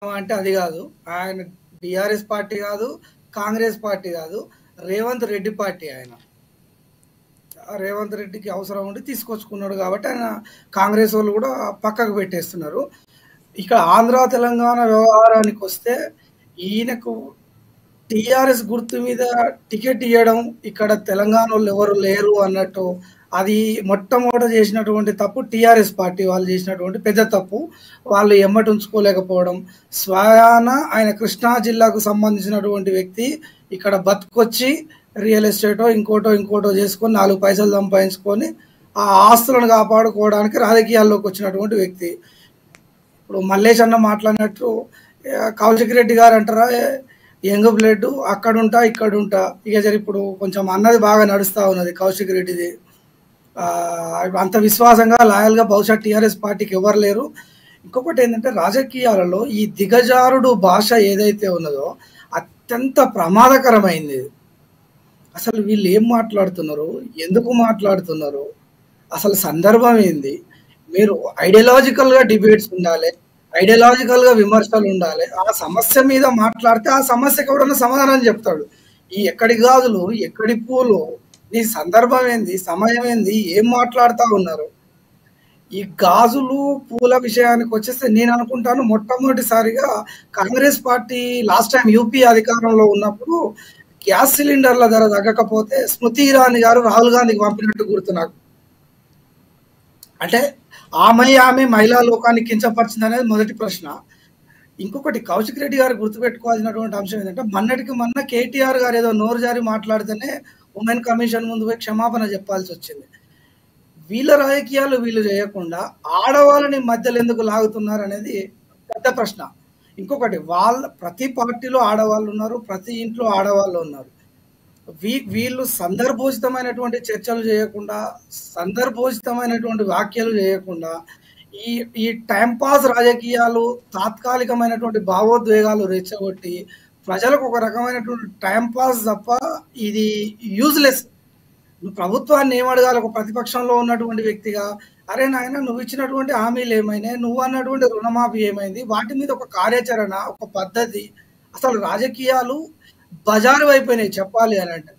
అంటే అది కాదు. ఆయన టీఆర్ఎస్ పార్టీ కాదు, కాంగ్రెస్ పార్టీ కాదు. రేవంత్ రెడ్డి పార్టీ ఆయన. రేవంత్ రెడ్డికి అవసరం ఉండి తీసుకొచ్చుకున్నాడు కాబట్టి ఆయన కాంగ్రెస్ వాళ్ళు కూడా పక్కకు పెట్టేస్తున్నారు. ఇక ఆంధ్ర తెలంగాణ వ్యవహారానికి వస్తే ఈయనకు టీఆర్ఎస్ గుర్తు మీద టికెట్ ఇవ్వడం ఇక్కడ తెలంగాణ వాళ్ళు ఎవరు లేరు అన్నట్టు అది మొట్టమొదట చేసినటువంటి తప్పు టీఆర్ఎస్ పార్టీ వాళ్ళు చేసినటువంటి పెద్ద తప్పు. వాళ్ళు ఎమ్మటి ఉంచుకోలేకపోవడం. స్వయాన ఆయన కృష్ణా జిల్లాకు సంబంధించినటువంటి వ్యక్తి ఇక్కడ బతుకొచ్చి రియల్ ఎస్టేటో ఇంకోటో చేసుకొని 4 పైసలు సంపాదించుకొని ఆ ఆస్తులను కాపాడుకోవడానికి రాజకీయాల్లోకి వచ్చినటువంటి వ్యక్తి. ఇప్పుడు మల్లేష్ అన్న మాట్లాడినట్టు కౌశిక్ రెడ్డి గారు అంటారా యంగ్ బ్లడ్ అక్కడుంటా ఇక్కడుంటా ఇక ఇప్పుడు కొంచెం అన్నది బాగా నడుస్తూ ఉన్నది కౌశిక్ రెడ్డిది. అంత విశ్వాసంగా లాయల్గా బహుశా టీఆర్ఎస్ పార్టీకి ఎవరు లేరు. ఇంకొకటి ఏంటంటే రాజకీయాలలో ఈ దిగజారుడు భాష ఏదైతే ఉన్నదో అత్యంత ప్రమాదకరమైంది. అసలు వీళ్ళు ఏం మాట్లాడుతున్నారు, ఎందుకు మాట్లాడుతున్నారు, అసలు సందర్భం ఏంది? మీరు ఐడియాలజికల్గా డిబేట్స్ ఉండాలి, ఐడియాలజికల్గా విమర్శలు ఉండాలి. ఆ సమస్య మీద మాట్లాడితే ఆ సమస్యకి ఎవడన్నా సమాధానం చెప్తాడు. ఈ ఎక్కడి గాజులు ఎక్కడి పూలు, నీ సందర్భం ఏంది, సమయం ఏంది, ఏం మాట్లాడుతూ ఉన్నారు? ఈ గాజులు పూల విషయానికి వచ్చేస్తే నేను అనుకుంటాను మొట్టమొదటిసారిగా Congress party last time UP అధికారంలో ఉన్నప్పుడు గ్యాస్ సిలిండర్ల ధర తగ్గకపోతే స్మృతి ఇరానీ గారు రాహుల్ గాంధీకి పంపినట్టు గుర్తు నాకు. అంటే ఆమె మహిళా లోకాన్ని కించపరిచింది అనేది మొదటి ప్రశ్న. ఇంకొకటి కౌశిక్ రెడ్డి గారు గుర్తుపెట్టుకోవాల్సినటువంటి అంశం ఏంటంటే మొన్న కేటీఆర్ గారు ఏదో నోరు జారి మాట్లాడితేనే ఉమెన్ కమిషన్ ముందు పోయి క్షమాపణ చెప్పాల్సి వచ్చింది. వీళ్ళ రాజకీయాలు వీళ్ళు చేయకుండా ఆడవాళ్ళని మధ్యలో ఎందుకు లాగుతున్నారు అనేది పెద్ద ప్రశ్న. ఇంకొకటి ప్రతి పార్టీలో ఆడవాళ్ళు ఉన్నారు, ప్రతి ఇంట్లో ఆడవాళ్ళు ఉన్నారు. వీళ్ళు సందర్భోచితమైనటువంటి చర్చలు చేయకుండా, సందర్భోచితమైనటువంటి వ్యాఖ్యలు చేయకుండా ఈ టైంపాస్ రాజకీయాలు, తాత్కాలికమైనటువంటి భావోద్వేగాలు రెచ్చగొట్టి ప్రజలకు ఒక రకమైనటువంటి టైంపాస్ తప్ప ఇది యూజ్లెస్. నువ్వు ప్రభుత్వాన్ని ఏమడగాలి ఒక ప్రతిపక్షంలో ఉన్నటువంటి వ్యక్తిగా? అరే నాయన నువ్వు ఇచ్చినటువంటి హామీలు ఏమైనాయి, నువ్వు అన్నటువంటి రుణమాఫీ ఏమైంది, వాటి మీద ఒక కార్యాచరణ, ఒక పద్ధతి. అసలు రాజకీయాలు బజారు అయిపోయినాయి చెప్పాలి అని అంటే.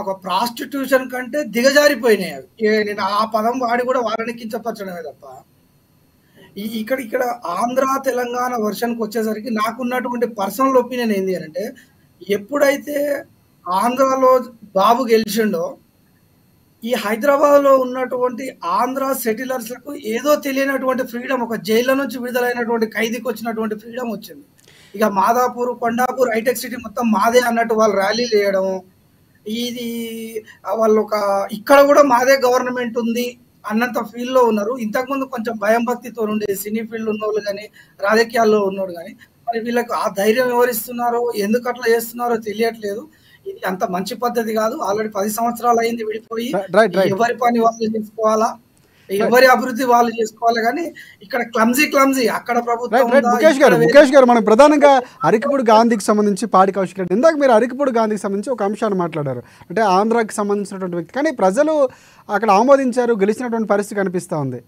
ఒక ప్రాస్టిట్యూషన్ కంటే దిగజారిపోయినాయి అవి. నేను ఆ పదం వాడి కూడా వాళ్ళని కించపరచడమే తప్ప. ఇక్కడ ఆంధ్ర తెలంగాణ వర్షన్కి వచ్చేసరికి నాకున్నటువంటి పర్సనల్ ఒపీనియన్ ఏంటి అని అంటే, ఎప్పుడైతే ఆంధ్రాలో బాబు గెలిచిండో ఈ హైదరాబాద్లో ఉన్నటువంటి ఆంధ్ర సెటిలర్స్లకు ఏదో తెలియనటువంటి ఫ్రీడమ్, ఒక జైల్లో నుంచి విడుదలైనటువంటి ఖైదీకి వచ్చినటువంటి ఫ్రీడమ్ వచ్చింది. ఇక మాదాపూర్, కొండాపూర్, హైటెక్ సిటీ మొత్తం మాదే అన్నట్టు వాళ్ళు ర్యాలీలు చేయడం, ఇది వాళ్ళు ఇక్కడ కూడా మాదే గవర్నమెంట్ ఉంది అన్నంత ఫీల్లో ఉన్నారు. ఇంతకుముందు కొంచెం భయం భక్తితో ఉండేది సినీ ఫీల్డ్ ఉన్నోళ్ళు కానీ, రాజకీయాల్లో ఉన్నోడు కానీ. మరి వీళ్ళకు ఆ ధైర్యం ఎవరిస్తున్నారో, ఎందుకు అట్లా చేస్తున్నారో తెలియట్లేదు. ఇది అంత మంచి పద్ధతి కాదు. ఆల్రెడీ 10 సంవత్సరాలు అయింది విడిపోయి. ఎవరి పని వాళ్ళు చేసుకోవాలా, ఎవరి అభివృద్ధి వాళ్ళు చేసుకోవాలి. కానీ ఇక్కడ క్లమ్జీ అక్కడ ప్రభుత్వం. ముఖేష్ గారు మనం ప్రధానంగా అరకపూడి గాంధీకి సంబంధించి పాడి కౌశిక్ రెడ్డి ఇందాక మీరు అరకపూడి గాంధీకి సంబంధించి ఒక అంశాన్ని మాట్లాడారు. అంటే ఆంధ్రాకి సంబంధించినటువంటి వ్యక్తి, కానీ ప్రజలు అక్కడ ఆమోదించారు, గెలిచినటువంటి పరిస్థితి కనిపిస్తూ ఉంది.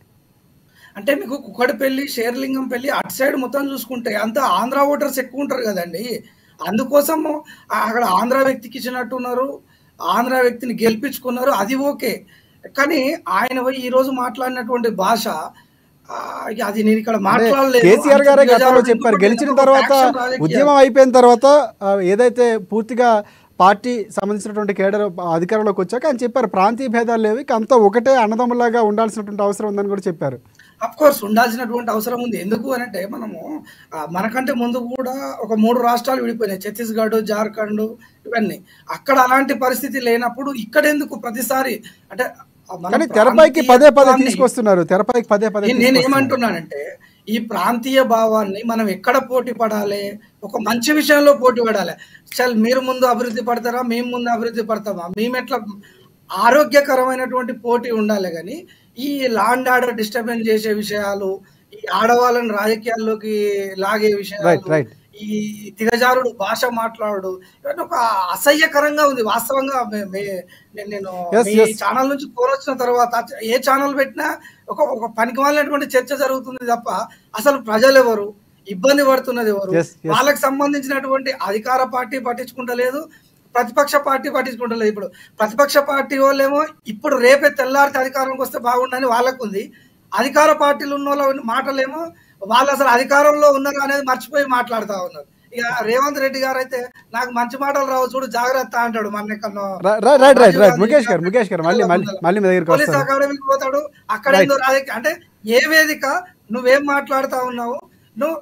అంటే మీకు కుక్కడిపల్లి, షేర్లింగంపల్లి అటు సైడ్ మొత్తం చూసుకుంటే అంతా ఆంధ్ర ఓటర్స్ ఎక్కువ ఉంటారు కదండి. అందుకోసం అక్కడ ఆంధ్ర వ్యక్తికి ఇచ్చినట్టున్నారు, ఆంధ్ర వ్యక్తిని గెలిపించుకున్నారు, అది ఓకే. కానీ ఆయన ఈ రోజు మాట్లాడినటువంటి భాష అది నేను ఇక్కడ మాట్లాడలేదు. కేసీఆర్ గారే గతంలో చెప్పారు, గెలిచిన తర్వాత ఉద్యమం అయిపోయిన తర్వాత ఏదైతే పూర్తిగా పార్టీ సంబంధించినటువంటి కేడర్ అధికారంలోకి వచ్చాక ఆయన చెప్పారు ప్రాంతీయ భేదాలు లేవు, అంతా ఒకటే అన్నదమ్ములాగా ఉండాల్సినటువంటి అవసరం ఉందని కూడా చెప్పారు. అఫ్ కోర్స్ ఉండాల్సినటువంటి అవసరం ఉంది. ఎందుకు అనంటే మనకంటే ముందు కూడా ఒక 3 రాష్ట్రాలు విడిపోయినాయి, ఛత్తీస్గఢ్, జార్ఖండ్, ఇవన్నీ. అక్కడ అలాంటి పరిస్థితి లేనప్పుడు ఇక్కడ ఎందుకు ప్రతిసారి అంటే తెరపైకి పదే తీసుకొస్తున్నారు. తెరపైకి పదే నేను ఏమంటున్నానంటే ఈ ప్రాంతీయ భావాన్ని మనం ఎక్కడ పోటీ పడాలి, ఒక మంచి విషయంలో పోటీ పడాలి. చల్ మీరు ముందు అభివృద్ధి పడతారా, మేము ముందు అభివృద్ధి పడతామా, మేము ఎట్లా ఆరోగ్యకరమైనటువంటి పోటీ ఉండాలి. కానీ ఈ లాండ్ ఆర్డర్ డిస్టర్బెన్స్ చేసే విషయాలు, ఈ ఆడవాళ్ళని రాజకీయాల్లోకి లాగే విషయాలు, ఈ దిగజారుడు భాష మాట్లాడు ఇవన్నీ ఒక అసహ్యకరంగా ఉంది వాస్తవంగా. నేను ఈ ఛానల్ నుంచి కోరొచ్చిన తర్వాత ఏ ఛానల్ పెట్టినా ఒక పనికిమాలినటువంటి చర్చ జరుగుతుంది తప్ప అసలు ప్రజలు ఎవరు, ఇబ్బంది పడుతున్నది ఎవరు? Yes, yes. వాళ్ళకి సంబంధించినటువంటి అధికార పార్టీ పట్టించుకుంటలేదు, ప్రతిపక్ష పార్టీ పట్టించుకుంటలేదు. ఇప్పుడు ప్రతిపక్ష పార్టీ వాళ్ళేమో ఇప్పుడు రేపే తెల్లారితే అధికారంలోకి వస్తే బాగుండని వాళ్ళకుంది. అధికార పార్టీలు ఉన్నోళ్ళ మాటలేమో వాళ్ళు అసలు అధికారంలో ఉన్నారు అనేది మర్చిపోయి మాట్లాడుతా ఉన్నారు. ఇక రేవంత్ రెడ్డి గారు అయితే నాకు మంచి మాటలు రావు చూడు జాగ్రత్త అంటాడు. మన ఎక్కడో రైట్ ముఖేష్ గారు మళ్ళీ మీ దగ్గరికి పోలీస్ వస్తాను. అకాడమీకి పోతాడు, అక్కడ ఏందో రాజకీయ అంటే ఏ వేదిక నువ్వేం మాట్లాడుతా ఉన్నావు, నువ్వు